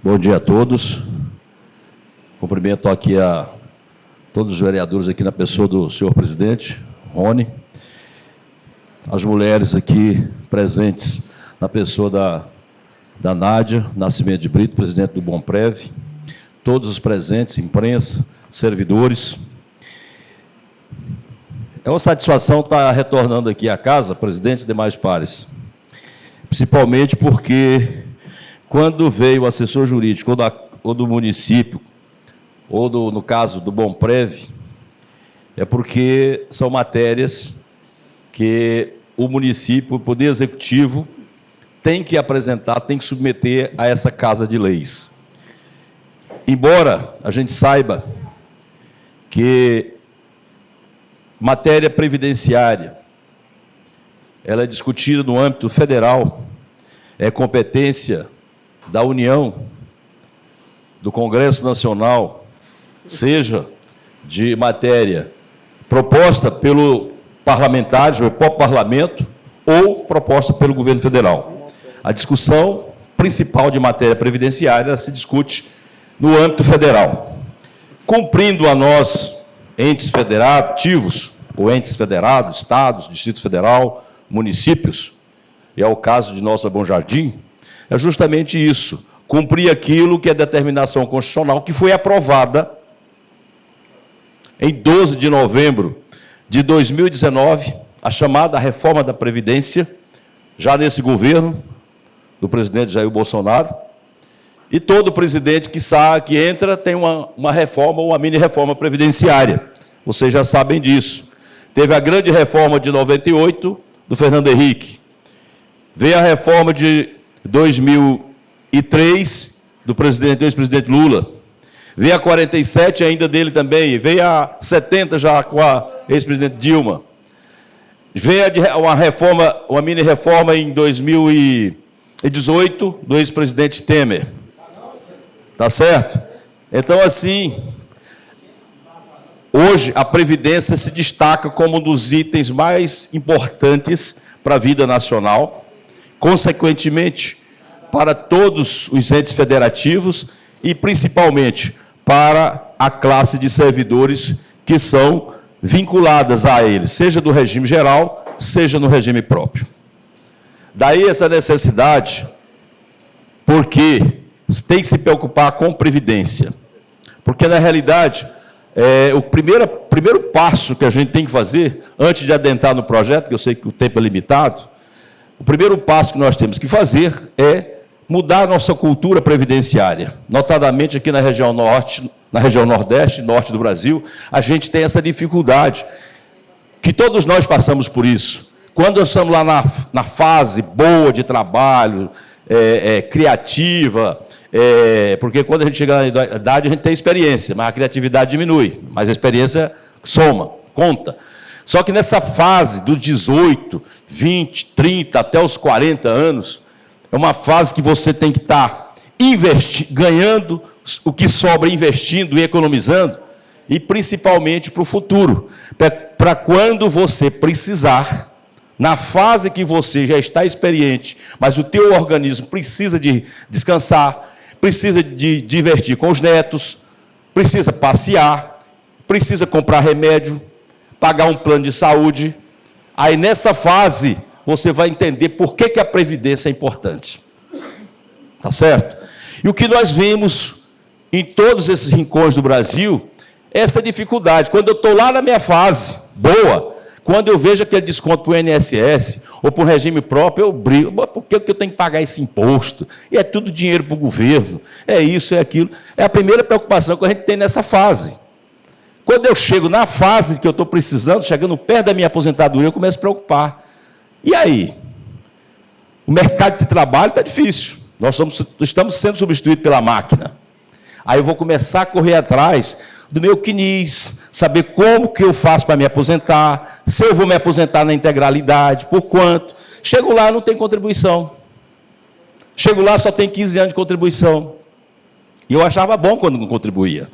Bom dia a todos. Cumprimento aqui a todos os vereadores aqui na pessoa do senhor presidente, Rony, as mulheres aqui presentes na pessoa da Nádia Nascimento de Brito, presidente do Bomprev, todos os presentes, imprensa, servidores. É uma satisfação estar retornando aqui à casa, presidente e demais pares, principalmente porque quando veio o assessor jurídico ou do município, ou no caso do Bomprev, é porque são matérias que o município, o Poder Executivo, tem que apresentar, tem que submeter a essa Casa de Leis. Embora a gente saiba que matéria previdenciária, ela é discutida no âmbito federal, é competência da União, do Congresso Nacional, seja de matéria proposta pelo parlamentares, pelo próprio parlamento, ou proposta pelo governo federal. A discussão principal de matéria previdenciária se discute no âmbito federal. Cumprindo a nós, entes federativos, ou entes federados, estados, Distrito Federal, municípios, e é o caso de nossa Bom Jardim, é justamente isso, cumprir aquilo que é determinação constitucional, que foi aprovada em 12 de novembro de 2019, a chamada reforma da Previdência, já nesse governo do presidente Jair Bolsonaro, e todo presidente que entra tem uma reforma ou uma mini-reforma previdenciária. Vocês já sabem disso. Teve a grande reforma de 98, do Fernando Henrique. Veio a reforma de 2003, do ex-presidente Lula. Veio a 47, ainda dele também. Veio a 70, já com a ex-presidente Dilma. Veio uma mini-reforma em 2018, do ex-presidente Temer. Tá certo? Então, assim, hoje a Previdência se destaca como um dos itens mais importantes para a vida nacional, consequentemente, para todos os entes federativos e, principalmente, para a classe de servidores que são vinculadas a eles, seja do regime geral, seja no regime próprio. Daí essa necessidade, porque tem que se preocupar com previdência. Porque, na realidade, o primeiro passo que a gente tem que fazer, antes de adentrar no projeto, que eu sei que o tempo é limitado, o primeiro passo que nós temos que fazer é mudar a nossa cultura previdenciária. Notadamente aqui na região norte, na região nordeste, norte do Brasil, a gente tem essa dificuldade, que todos nós passamos por isso. Quando nós estamos lá na fase boa de trabalho, criativa, porque quando a gente chega na idade, a gente tem experiência, mas a criatividade diminui, mas a experiência soma, conta. Só que nessa fase dos 18, 20, 30, até os 40 anos, é uma fase que você tem que estar ganhando o que sobra, investindo e economizando, e principalmente para o futuro, para quando você precisar, na fase que você já está experiente, mas o teu organismo precisa de descansar, precisa de divertir com os netos, precisa passear, precisa comprar remédio, pagar um plano de saúde. Aí, nessa fase, você vai entender por que a Previdência é importante. Tá certo? E o que nós vimos em todos esses rincões do Brasil, essa dificuldade. Quando eu estou lá na minha fase boa, quando eu vejo aquele desconto para o INSS ou para o regime próprio, eu brigo. Por que eu tenho que pagar esse imposto? E é tudo dinheiro para o governo. É isso, é aquilo. É a primeira preocupação que a gente tem nessa fase. Quando eu chego na fase que eu estou precisando, chegando perto da minha aposentadoria, eu começo a preocupar. E aí? O mercado de trabalho está difícil. Nós estamos sendo substituídos pela máquina. Aí eu vou começar a correr atrás do meu CNIS, saber como que eu faço para me aposentar, se eu vou me aposentar na integralidade, por quanto. Chego lá, não tem contribuição. Chego lá, só tem 15 anos de contribuição. E eu achava bom quando não contribuía.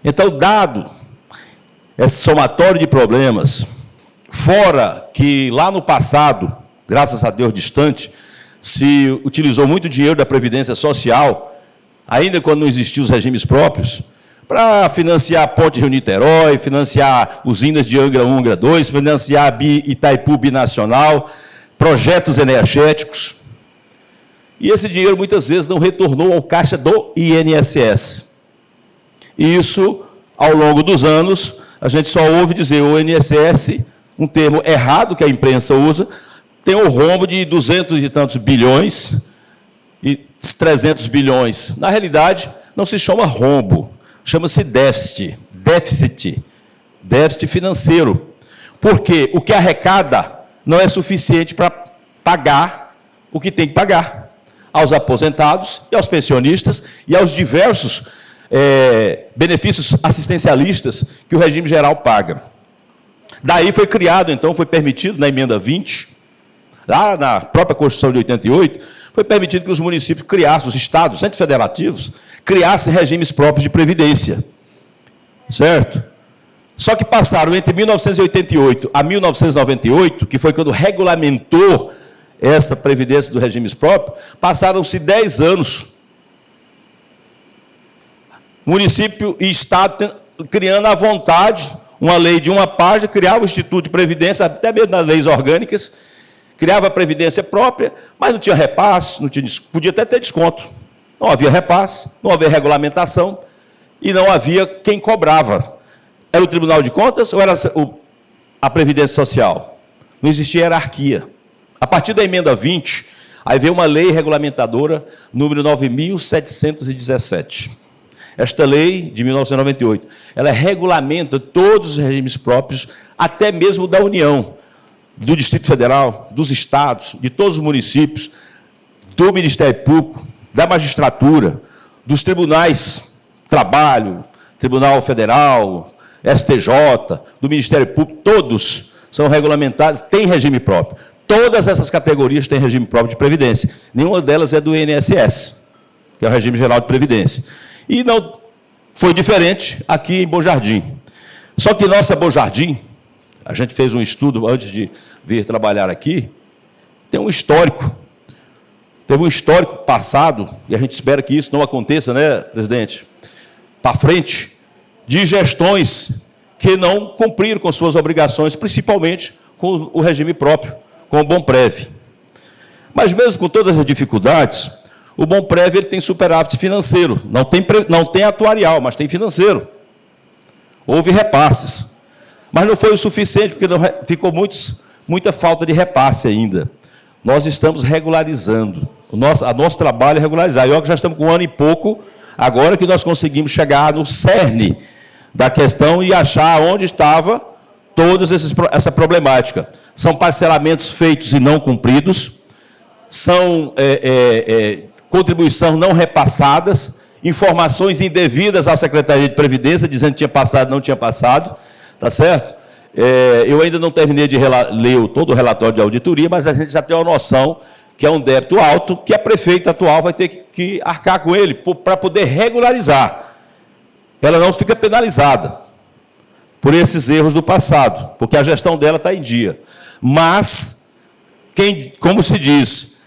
Então, dado esse somatório de problemas, fora que lá no passado, graças a Deus distante, se utilizou muito dinheiro da Previdência Social, ainda quando não existiam os regimes próprios, para financiar a Ponte Rio-Niterói, financiar usinas de Angra 1, Angra 2, financiar a Itaipu Binacional, projetos energéticos. E esse dinheiro muitas vezes não retornou ao caixa do INSS. E isso, ao longo dos anos, a gente só ouve dizer o INSS, um termo errado que a imprensa usa, tem um rombo de 200 e tantos bilhões e 300 bilhões. Na realidade, não se chama rombo, chama-se déficit financeiro. Porque o que arrecada não é suficiente para pagar o que tem que pagar aos aposentados e aos pensionistas e aos diversos benefícios assistencialistas que o regime geral paga. Daí foi criado, então, foi permitido na emenda 20, lá na própria Constituição de 88, foi permitido que os municípios criassem, os estados, entes federativos, criassem regimes próprios de previdência. Certo? Só que passaram entre 1988 a 1998, que foi quando regulamentou essa previdência dos regimes próprios, passaram-se 10 anos. Município e Estado criando à vontade uma lei de uma página, criava o Instituto de Previdência, até mesmo nas leis orgânicas, criava a Previdência própria, mas não tinha repasse, não tinha, podia até ter desconto. Não havia repasse, não havia regulamentação e não havia quem cobrava. Era o Tribunal de Contas ou era a Previdência Social? Não existia hierarquia. A partir da emenda 20, aí veio uma lei regulamentadora, número 9.717. Esta lei, de 1998, ela regulamenta todos os regimes próprios, até mesmo da União, do Distrito Federal, dos estados, de todos os municípios, do Ministério Público, da magistratura, dos tribunais, Trabalho, Tribunal Federal, STJ, do Ministério Público, todos são regulamentados, têm regime próprio. Todas essas categorias têm regime próprio de previdência. Nenhuma delas é do INSS, que é o regime geral de previdência. E não foi diferente aqui em Bom Jardim. Só que nossa Bom Jardim, a gente fez um estudo antes de vir trabalhar aqui, tem um histórico. Teve um histórico passado, e a gente espera que isso não aconteça, né, presidente? Para frente, de gestões que não cumpriram com suas obrigações, principalmente com o regime próprio, com o Bomprev. Mas mesmo com todas as dificuldades, o Bomprev ele tem superávit financeiro, não tem atuarial, mas tem financeiro. Houve repasses. Mas não foi o suficiente, porque ficou muita falta de repasse ainda. Nós estamos regularizando. Nosso trabalho é regularizar. E olha que já estamos com um ano e pouco, agora que nós conseguimos chegar no cerne da questão e achar onde estava toda essa problemática. São parcelamentos feitos e não cumpridos, são contribuições não repassadas, informações indevidas à Secretaria de Previdência, dizendo que tinha passado, não tinha passado, tá certo? Eu ainda não terminei de ler todo o relatório de auditoria, mas a gente já tem uma noção que é um débito alto, que a prefeita atual vai ter que arcar com ele, para poder regularizar. Ela não fica penalizada por esses erros do passado, porque a gestão dela está em dia. Mas, como se diz,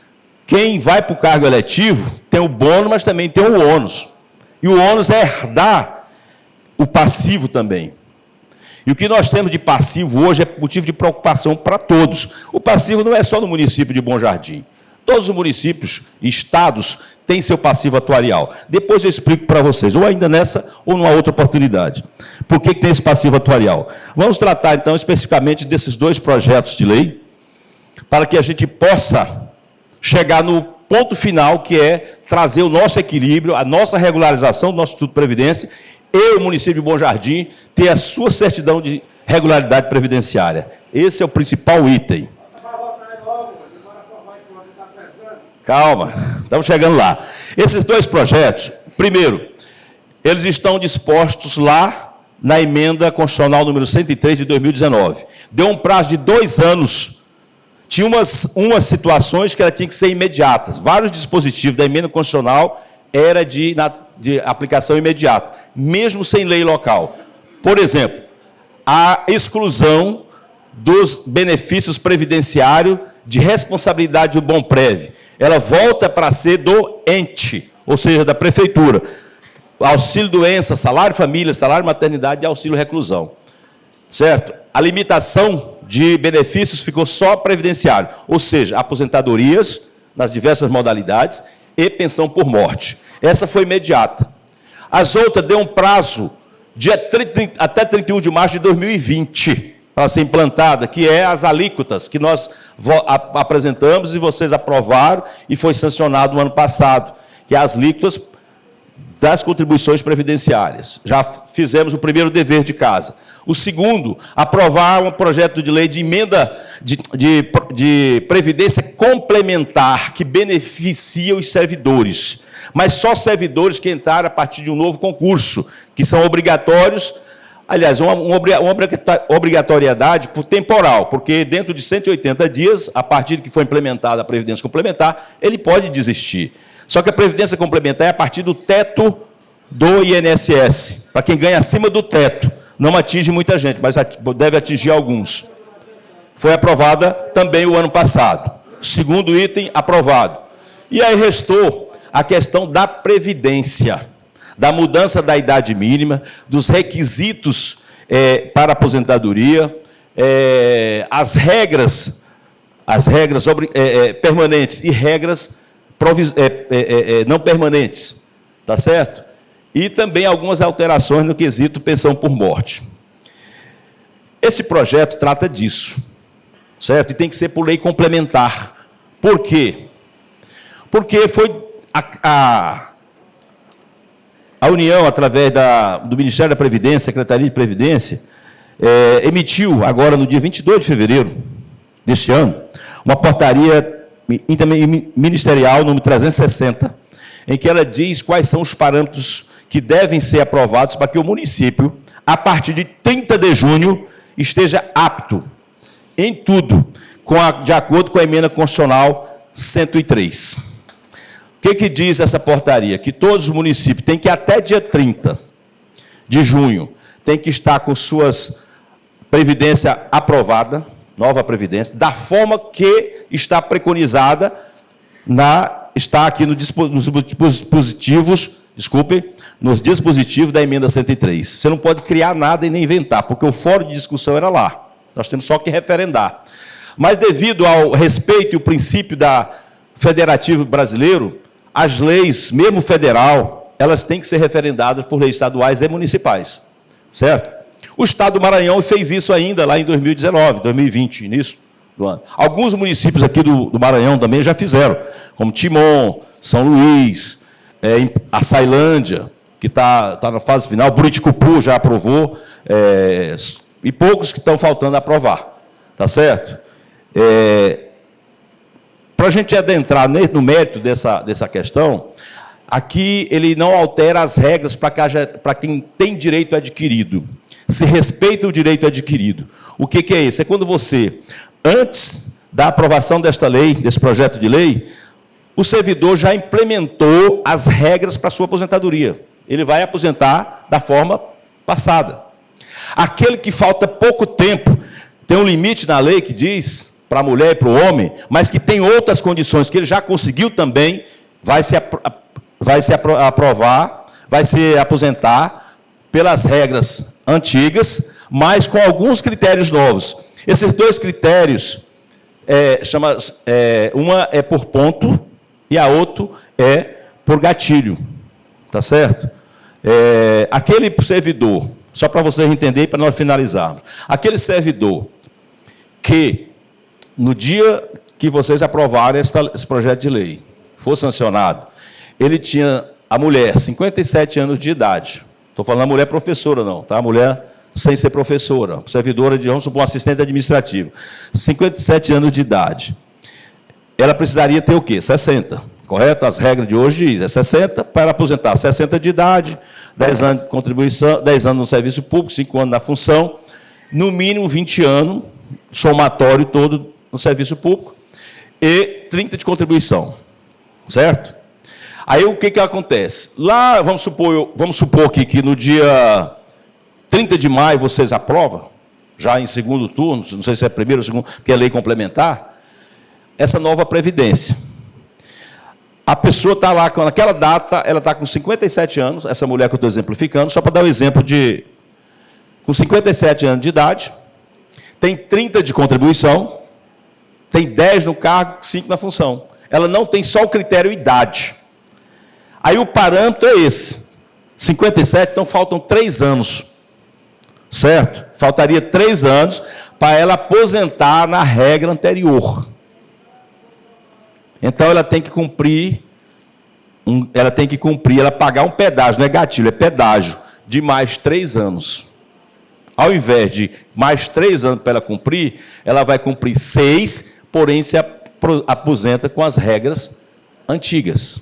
quem vai para o cargo eletivo tem o bônus, mas também tem o ônus. E o ônus é herdar o passivo também. E o que nós temos de passivo hoje é motivo de preocupação para todos. O passivo não é só no município de Bom Jardim. Todos os municípios e estados têm seu passivo atuarial. Depois eu explico para vocês, ou ainda nessa, ou numa outra oportunidade. Por que tem esse passivo atuarial? Vamos tratar, então, especificamente desses dois projetos de lei, para que a gente possa chegar no ponto final, que é trazer o nosso equilíbrio, a nossa regularização do nosso Instituto de Previdência, e o município de Bom Jardim ter a sua certidão de regularidade previdenciária. Esse é o principal item. Calma, estamos chegando lá. Esses dois projetos, primeiro, eles estão dispostos lá na emenda constitucional número 103 de 2019. Deu um prazo de 2 anos. Tinha umas situações que ela tinha que ser imediatas. Vários dispositivos da emenda constitucional era de aplicação imediata, mesmo sem lei local. Por exemplo, a exclusão dos benefícios previdenciários de responsabilidade do Bomprev. ela volta para ser do ente, ou seja, da prefeitura. Auxílio-doença, salário-família, salário-maternidade e auxílio-reclusão. Certo? A limitação de benefícios ficou só previdenciário, ou seja, aposentadorias nas diversas modalidades e pensão por morte. Essa foi imediata. As outras deu um prazo até 31 de março de 2020 para ser implantada, que é as alíquotas que nós apresentamos e vocês aprovaram e foi sancionado no ano passado, que é as alíquotas das contribuições previdenciárias. Já fizemos o primeiro dever de casa. O segundo, aprovar um projeto de lei de emenda de previdência complementar que beneficia os servidores, mas só servidores que entraram a partir de um novo concurso, que são obrigatórios, aliás, uma obrigatoriedade por temporal, porque dentro de 180 dias, a partir de que foi implementada a Previdência Complementar, ele pode desistir. Só que a Previdência Complementar é a partir do teto do INSS, para quem ganha acima do teto. Não atinge muita gente, mas deve atingir alguns. Foi aprovada também o ano passado. Segundo item, aprovado. E aí restou a questão da Previdência, da mudança da idade mínima, dos requisitos para aposentadoria, as regras permanentes e regras não permanentes, tá certo? E também algumas alterações no quesito pensão por morte. Esse projeto trata disso, certo? E tem que ser por lei complementar. Por quê? Porque foi a União, através do Ministério da Previdência, Secretaria de Previdência, emitiu, agora no dia 22 de fevereiro deste ano, uma portaria interministerial número 360, em que ela diz quais são os parâmetros que devem ser aprovados para que o município, a partir de 30 de junho, esteja apto em tudo, de acordo com a emenda constitucional 103. O que diz essa portaria? Que todos os municípios têm que, até dia 30 de junho, tem que estar com suas previdência aprovada, nova previdência, da forma que está preconizada, está aqui nos dispositivos da emenda 103. Você não pode criar nada e nem inventar, porque o fórum de discussão era lá. Nós temos só que referendar. Mas devido ao respeito e o princípio federativo brasileiro, as leis, mesmo federal, elas têm que ser referendadas por leis estaduais e municipais. Certo? O Estado do Maranhão fez isso ainda lá em 2019, 2020, início do ano. Alguns municípios aqui do Maranhão também já fizeram, como Timon, São Luís, Açailândia, que está na fase final, Buriticupu já aprovou, e poucos que estão faltando aprovar. Tá certo? Para a gente adentrar no mérito dessa questão, aqui ele não altera as regras para quem tem direito adquirido. Se respeita o direito adquirido. O que é isso? É quando você, antes da aprovação desta lei, desse projeto de lei, o servidor já implementou as regras para a sua aposentadoria. Ele vai aposentar da forma passada. Aquele que falta pouco tempo, tem um limite na lei que diz, para a mulher e para o homem, mas que tem outras condições que ele já conseguiu também, vai se aprovar, vai se aposentar pelas regras antigas, mas com alguns critérios novos. Esses dois critérios, uma é por ponto e a outra é por gatilho. Tá certo? Aquele servidor, só para vocês entenderem, para nós finalizarmos, aquele servidor que, no dia que vocês aprovarem esse projeto de lei, for sancionado, ele tinha, a mulher, 57 anos de idade. Estou falando a mulher professora, não, tá? A mulher sem ser professora, servidora de, vamos supor, assistente administrativo. 57 anos de idade. Ela precisaria ter o quê? 60, correto? As regras de hoje dizem, 60 para aposentar. 60 de idade, 10 anos de contribuição, 10 anos no serviço público, 5 anos na função, no mínimo 20 anos, somatório todo no serviço público, e 30 de contribuição. Certo? Aí o que acontece? Lá, vamos supor aqui que no dia 30 de maio vocês aprovam, já em segundo turno, não sei se é primeiro ou segundo, porque é lei complementar, essa nova previdência. A pessoa está lá, naquela data, ela está com 57 anos, essa mulher que eu estou exemplificando, só para dar o exemplo de... Com 57 anos de idade, tem 30 de contribuição, tem 10 no cargo, 5 na função. Ela não tem só o critério idade. Aí o parâmetro é esse. 57, então faltam 3 anos. Certo? Faltaria 3 anos para ela aposentar na regra anterior. Então ela tem que cumprir, ela pagar um pedágio, não é gatilho, é pedágio, de mais 3 anos. Ao invés de mais 3 anos para ela cumprir, ela vai cumprir 6, porém se aposenta com as regras antigas.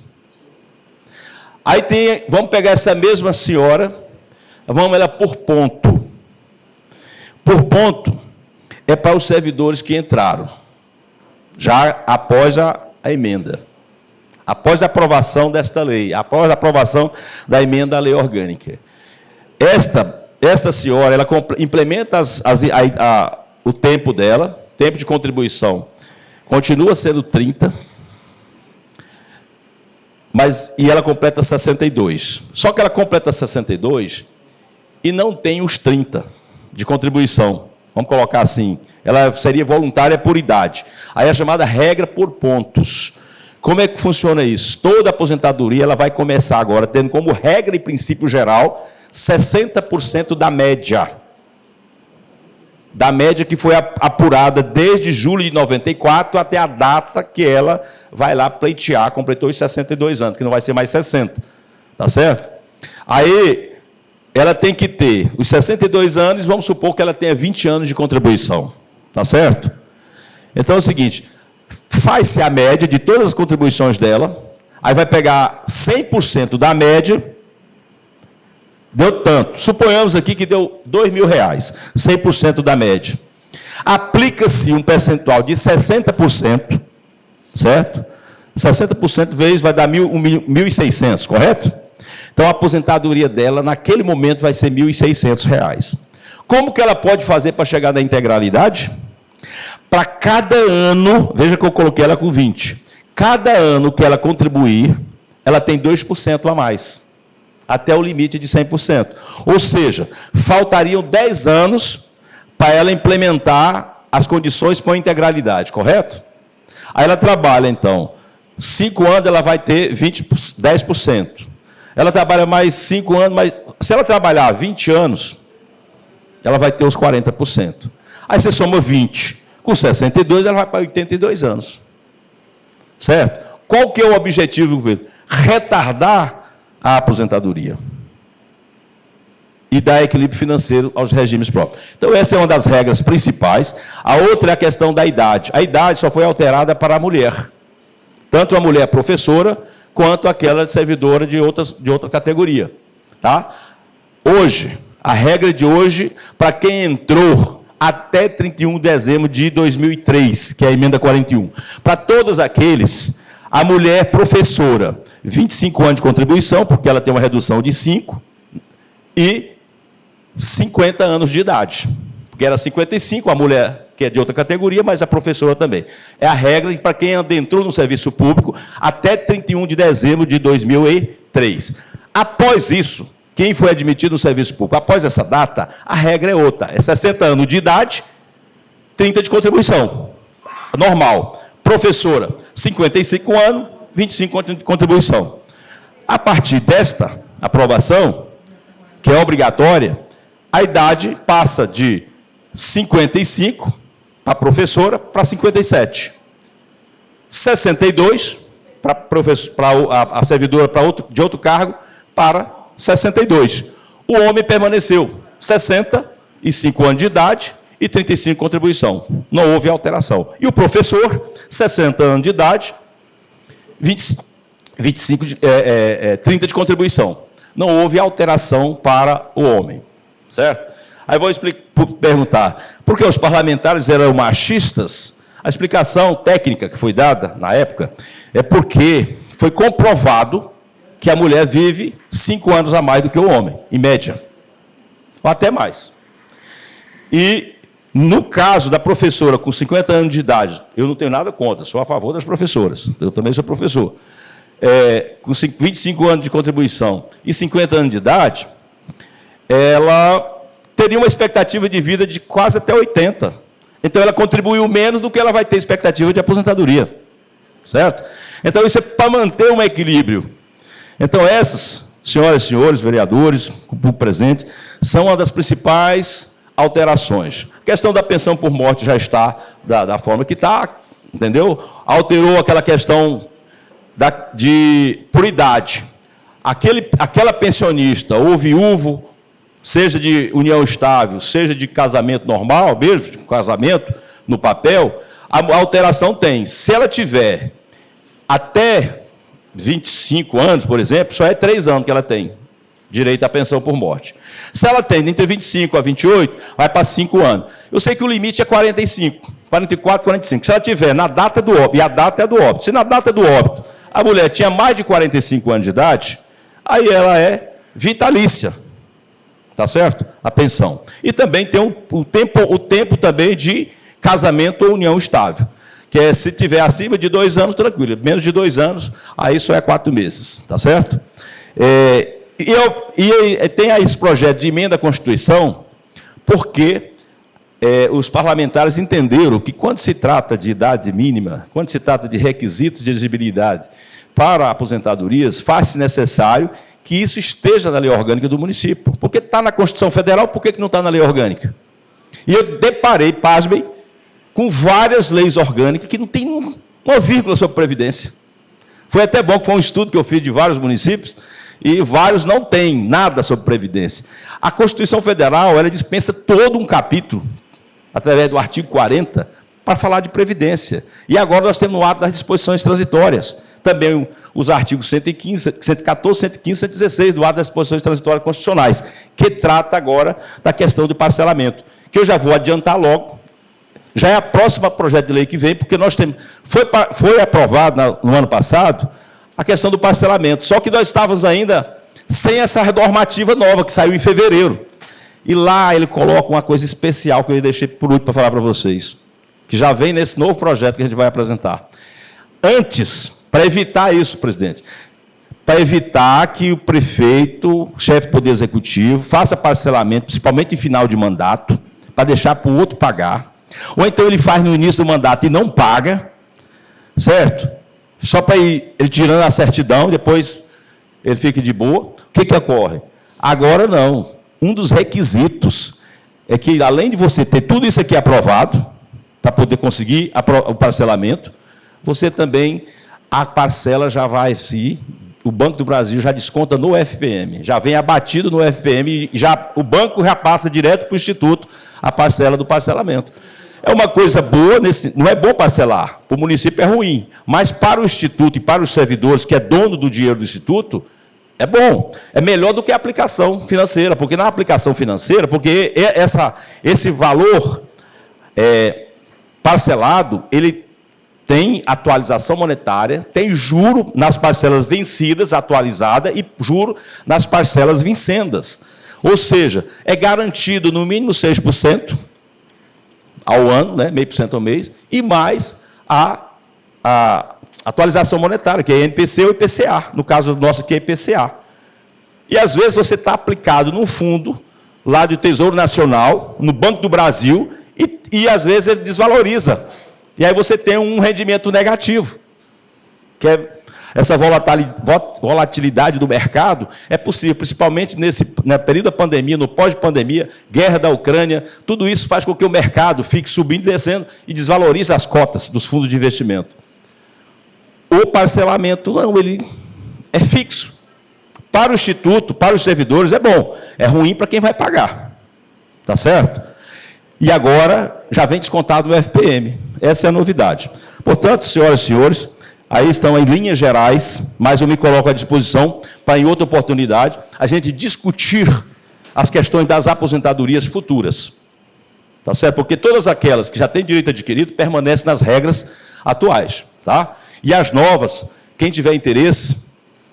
Aí vamos pegar essa mesma senhora, vamos ela por ponto. Por ponto é para os servidores que entraram, já após a emenda, após a aprovação desta lei, após a aprovação da emenda à lei orgânica. Essa senhora, ela implementa o tempo dela, tempo de contribuição, continua sendo 30, e ela completa 62. Só que ela completa 62 e não tem os 30 de contribuição. Vamos colocar assim, ela seria voluntária por idade. Aí é a chamada regra por pontos. Como é que funciona isso? Toda aposentadoria ela vai começar agora tendo como regra e princípio geral 60% da média. Da média que foi apurada desde julho de 94 até a data que ela vai lá pleitear, completou os 62 anos, que não vai ser mais 60. Tá certo? Aí ela tem que ter os 62 anos, vamos supor que ela tenha 20 anos de contribuição. Tá certo? Então é o seguinte, faz-se a média de todas as contribuições dela, aí vai pegar 100% da média, deu tanto. Suponhamos aqui que deu R$2.000, 100% da média. Aplica-se um percentual de 60%, certo? 60% vezes vai dar 1.600, correto? Então a aposentadoria dela, naquele momento, vai ser R$1.600. Como que ela pode fazer para chegar na integralidade? Para cada ano, veja que eu coloquei ela com 20. Cada ano que ela contribuir, ela tem 2% a mais. Até o limite de 100%. Ou seja, faltariam 10 anos para ela implementar as condições para a integralidade, correto? Aí ela trabalha, então, 5 anos ela vai ter 10%. Ela trabalha mais 5 anos, mas se ela trabalhar 20 anos, ela vai ter os 40%. Aí você soma 20. Com 62, ela vai para 82 anos. Certo? Qual que é o objetivo do governo? Retardar a aposentadoria e dar equilíbrio financeiro aos regimes próprios. Então, essa é uma das regras principais. A outra é a questão da idade. A idade só foi alterada para a mulher. Tanto a mulher professora, quanto aquela servidora de outra categoria. Tá? Hoje, a regra de hoje, para quem entrou até 31 de dezembro de 2003, que é a emenda 41, para todos aqueles, a mulher professora, 25 anos de contribuição, porque ela tem uma redução de 5, e 50 anos de idade. Porque era 55, a mulher que é de outra categoria, mas a professora também. É a regra para quem adentrou no serviço público até 31 de dezembro de 2003. Após isso, quem foi admitido no serviço público, após essa data, a regra é outra. É 60 anos de idade, 30 de contribuição. Normal. Professora, 55 anos, 25 de contribuição. A partir desta aprovação, que é obrigatória, a idade passa de 55 para a professora para 57. 62 para a servidora de outro cargo para 62. O homem permaneceu 65 anos de idade e 35 de contribuição. Não houve alteração. E o professor, 60 anos de idade, 30 de contribuição. Não houve alteração para o homem. Certo? Aí vou perguntar, por que os parlamentares eram machistas? A explicação técnica que foi dada na época é porque foi comprovado que a mulher vive 5 anos a mais do que o homem, em média. Ou até mais. E no caso da professora com 50 anos de idade, eu não tenho nada contra, sou a favor das professoras, eu também sou professor. com 25 anos de contribuição e 50 anos de idade, ela teria uma expectativa de vida de quase até 80. Então, ela contribuiu menos do que ela vai ter expectativa de aposentadoria. Certo? Então, isso é para manter um equilíbrio. Então, essas, senhoras e senhores, vereadores, o público presente, são uma das principais alterações. A questão da pensão por morte já está da forma que está, entendeu? Alterou aquela questão por idade. Aquela pensionista ou viúvo, seja de união estável, seja de casamento normal, mesmo de casamento no papel, a alteração tem. Se ela tiver até 25 anos, por exemplo, só é 3 anos que ela tem direito à pensão por morte. Se ela tem entre 25 a 28, vai para 5 anos. Eu sei que o limite é 45, 44, 45. Se ela tiver na data do óbito, e a data é do óbito, se na data do óbito a mulher tinha mais de 45 anos de idade, aí ela é vitalícia. Tá certo? A pensão. E também tem o tempo também de casamento ou união estável, que é se tiver acima de 2 anos, tranquilo. Menos de 2 anos, aí só é 4 meses. Tá certo? Tem aí esse projeto de emenda à Constituição, porque os parlamentares entenderam que quando se trata de idade mínima, quando se trata de requisitos de exigibilidade para aposentadorias, faz-se necessário que isso esteja na lei orgânica do município. Porque está na Constituição Federal, por que não está na lei orgânica? E eu deparei, pasmem, com várias leis orgânicas que não tem uma vírgula sobre Previdência. Foi até bom que foi um estudo que eu fiz de vários municípios, e vários não têm nada sobre Previdência. A Constituição Federal, ela dispensa todo um capítulo, através do artigo 40, para falar de Previdência. E agora nós temos no ato das disposições transitórias. Também os artigos 115, 114, 115 e 116 do ato das disposições transitórias constitucionais, que trata agora da questão do parcelamento, que eu já vou adiantar logo, já é a próxima projeto de lei que vem, porque nós temos, foi aprovado no ano passado a questão do parcelamento, só que nós estávamos ainda sem essa normativa nova, que saiu em fevereiro. E lá ele coloca uma coisa especial que eu deixei por último para falar para vocês, que já vem nesse novo projeto que a gente vai apresentar. Antes, para evitar isso, presidente, para evitar que o prefeito, chefe do Poder Executivo, faça parcelamento, principalmente em final de mandato, para deixar para o outro pagar, ou então ele faz no início do mandato e não paga, certo? Só para ir ele tirando a certidão, depois ele fica de boa. O que ocorre? Agora não. Um dos requisitos é que, além de você ter tudo isso aqui aprovado, para poder conseguir o parcelamento, você também, a parcela já vai se... O Banco do Brasil já desconta no FPM, já vem abatido no FPM, e o banco já passa direto para o Instituto a parcela do parcelamento. É uma coisa boa, não é bom parcelar, para o município é ruim, mas para o Instituto e para os servidores, que é dono do dinheiro do Instituto, é bom, é melhor do que a aplicação financeira, porque na aplicação financeira, porque esse valor parcelado, ele tem atualização monetária, tem juro nas parcelas vencidas, atualizada, e juro nas parcelas vincendas. Ou seja, é garantido no mínimo 6% ao ano, né, 0,5% ao mês, e mais a atualização monetária, que é INPC ou IPCA, no caso nosso aqui é IPCA. E às vezes você está aplicado num fundo, lá do Tesouro Nacional, no Banco do Brasil, e às vezes ele desvaloriza. E aí você tem um rendimento negativo, que é essa volatilidade do mercado é possível, principalmente no período da pandemia, no pós-pandemia, guerra da Ucrânia, tudo isso faz com que o mercado fique subindo e descendo e desvalorize as cotas dos fundos de investimento. O parcelamento, não, ele é fixo. Para o Instituto, para os servidores, é bom. É ruim para quem vai pagar. Tá certo? E agora já vem descontado no FPM. Essa é a novidade. Portanto, senhoras e senhores, aí estão em linhas gerais, mas eu me coloco à disposição para, em outra oportunidade, a gente discutir as questões das aposentadorias futuras. Tá certo? Porque todas aquelas que já têm direito adquirido permanecem nas regras atuais. Tá? E as novas, quem tiver interesse,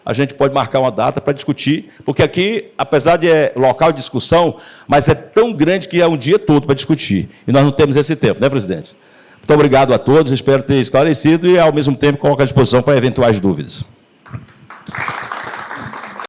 a gente pode marcar uma data para discutir, porque aqui, apesar de local de discussão, mas é tão grande que é um dia todo para discutir. E nós não temos esse tempo, né, presidente? Muito obrigado a todos, espero ter esclarecido e, ao mesmo tempo, coloco à disposição para eventuais dúvidas.